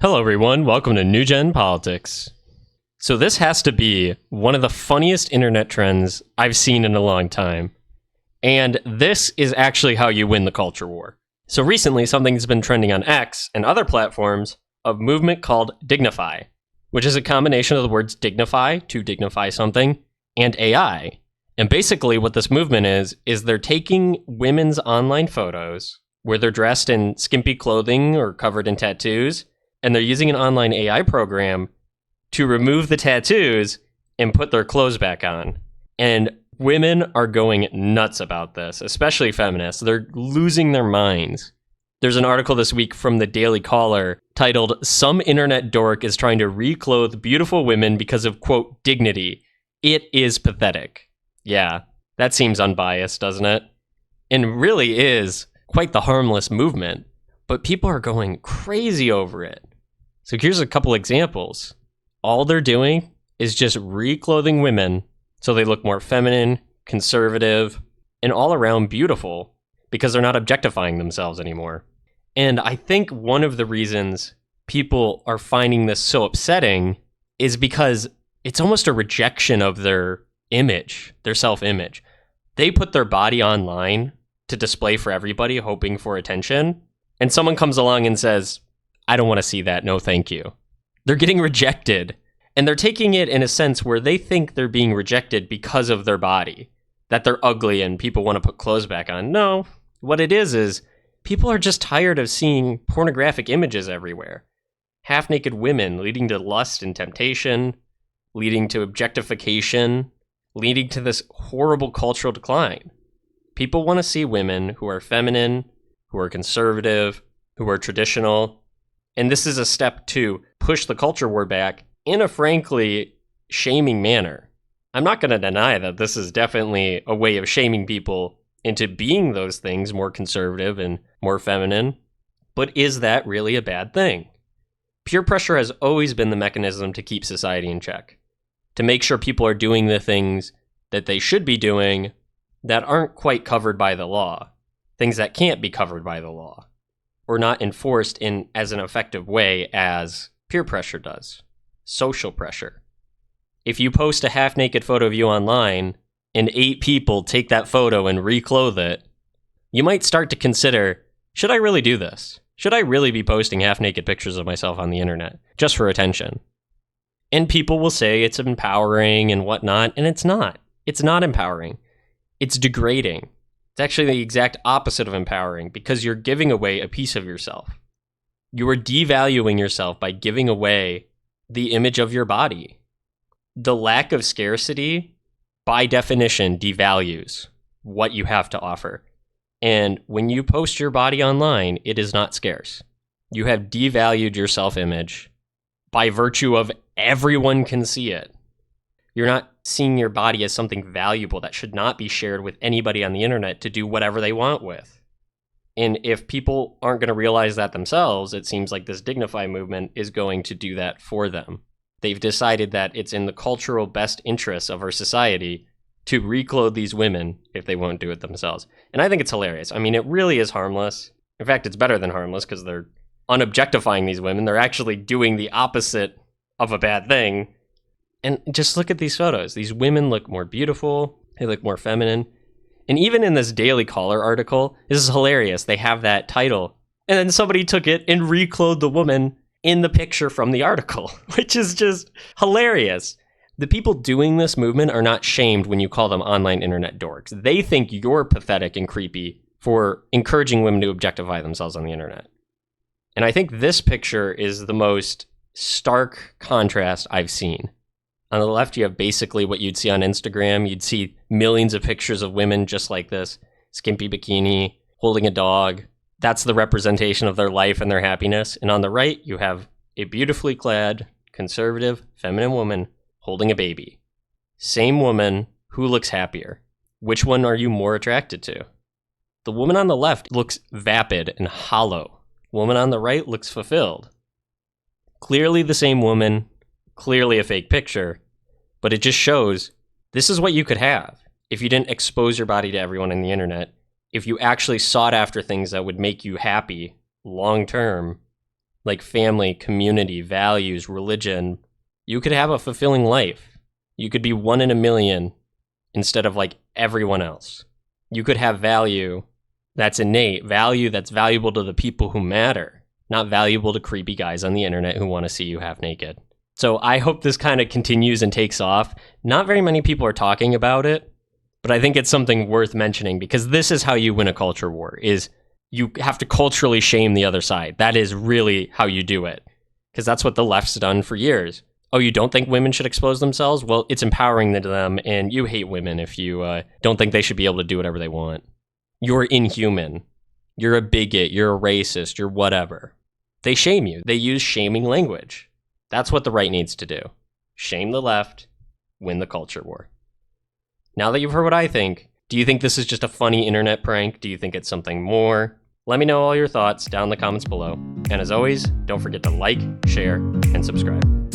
Hello, everyone. Welcome to New Gen Politics. So this has to be one of the funniest internet trends I've seen in a long time. And this is actually how you win the culture war. So recently, something's been trending on X and other platforms, a movement called DignifAI, which is a combination of the words dignify, to dignify something, and AI. And basically what this movement is they're taking women's online photos where they're dressed in skimpy clothing or covered in tattoos, and they're using an online AI program to remove the tattoos and put their clothes back on. And women are going nuts about this, especially feminists. They're losing their minds. There's an article this week from the Daily Caller titled, "Some Internet Dork is Trying to Reclothe Beautiful Women Because of, quote, Dignity. It is pathetic." Yeah, that seems unbiased, doesn't it? And really is quite the harmless movement, but people are going crazy over it. So here's a couple examples. All they're doing is just reclothing women so they look more feminine, conservative, and all around beautiful because they're not objectifying themselves anymore. And I think one of the reasons people are finding this so upsetting is because it's almost a rejection of their image, their self-image. They put their body online to display for everybody, hoping for attention, and someone comes along and says, "I don't want to see that, no thank you." They're getting rejected, and they're taking it in a sense where they think they're being rejected because of their body, that they're ugly and people want to put clothes back on. No, what it is people are just tired of seeing pornographic images everywhere. Half-naked women leading to lust and temptation, leading to objectification, leading to this horrible cultural decline. People want to see women who are feminine, who are conservative, who are traditional. And this is a step to push the culture war back in a frankly shaming manner. I'm not going to deny that this is definitely a way of shaming people into being those things, more conservative and more feminine. But is that really a bad thing? Peer pressure has always been the mechanism to keep society in check, to make sure people are doing the things that they should be doing that aren't quite covered by the law, things that can't be covered by the law, or not enforced in as an effective way as peer pressure does, social pressure. If you post a half-naked photo of you online and 8 people take that photo and reclothe it, you might start to consider, should I really do this? Should I really be posting half-naked pictures of myself on the internet just for attention? And people will say it's empowering and whatnot, and it's not. It's not empowering. It's degrading. It's actually the exact opposite of empowering because you're giving away a piece of yourself. You are devaluing yourself by giving away the image of your body. The lack of scarcity, by definition, devalues what you have to offer. And when you post your body online, it is not scarce. You have devalued your self-image by virtue of everyone can see it. You're not seeing your body as something valuable that should not be shared with anybody on the internet to do whatever they want with. And if people aren't going to realize that themselves, it seems like this DignifAI movement is going to do that for them. They've decided that it's in the cultural best interests of our society to reclothe these women if they won't do it themselves. And I think it's hilarious. I mean, it really is harmless. In fact, it's better than harmless because they're unobjectifying these women. They're actually doing the opposite of a bad thing. And just look at these photos. These women look more beautiful. They look more feminine. And even in this Daily Caller article, this is hilarious. They have that title. And then somebody took it and reclothed the woman in the picture from the article, which is just hilarious. The people doing this movement are not shamed when you call them online internet dorks. They think you're pathetic and creepy for encouraging women to objectify themselves on the internet. And I think this picture is the most stark contrast I've seen. On the left, you have basically what you'd see on Instagram. You'd see millions of pictures of women just like this, skimpy bikini, holding a dog. That's the representation of their life and their happiness. And on the right, you have a beautifully clad, conservative, feminine woman holding a baby. Same woman, who looks happier? Which one are you more attracted to? The woman on the left looks vapid and hollow. Woman on the right looks fulfilled. Clearly the same woman, clearly a fake picture, but it just shows this is what you could have if you didn't expose your body to everyone on the internet, if you actually sought after things that would make you happy long term, like family, community, values, religion, you could have a fulfilling life. You could be 1 in a million instead of like everyone else. You could have value that's innate, value that's valuable to the people who matter, not valuable to creepy guys on the internet who want to see you half naked. So I hope this kind of continues and takes off. Not very many people are talking about it, but I think it's something worth mentioning because this is how you win a culture war, is you have to culturally shame the other side. That is really how you do it, because that's what the left's done for years. Oh, you don't think women should expose themselves? Well, it's empowering to them, and you hate women if you don't think they should be able to do whatever they want. You're inhuman. You're a bigot. You're a racist. You're whatever. They shame you. They use shaming language. That's what the right needs to do. Shame the left, win the culture war. Now that you've heard what I think, do you think this is just a funny internet prank? Do you think it's something more? Let me know all your thoughts down in the comments below. And as always, don't forget to like, share, and subscribe.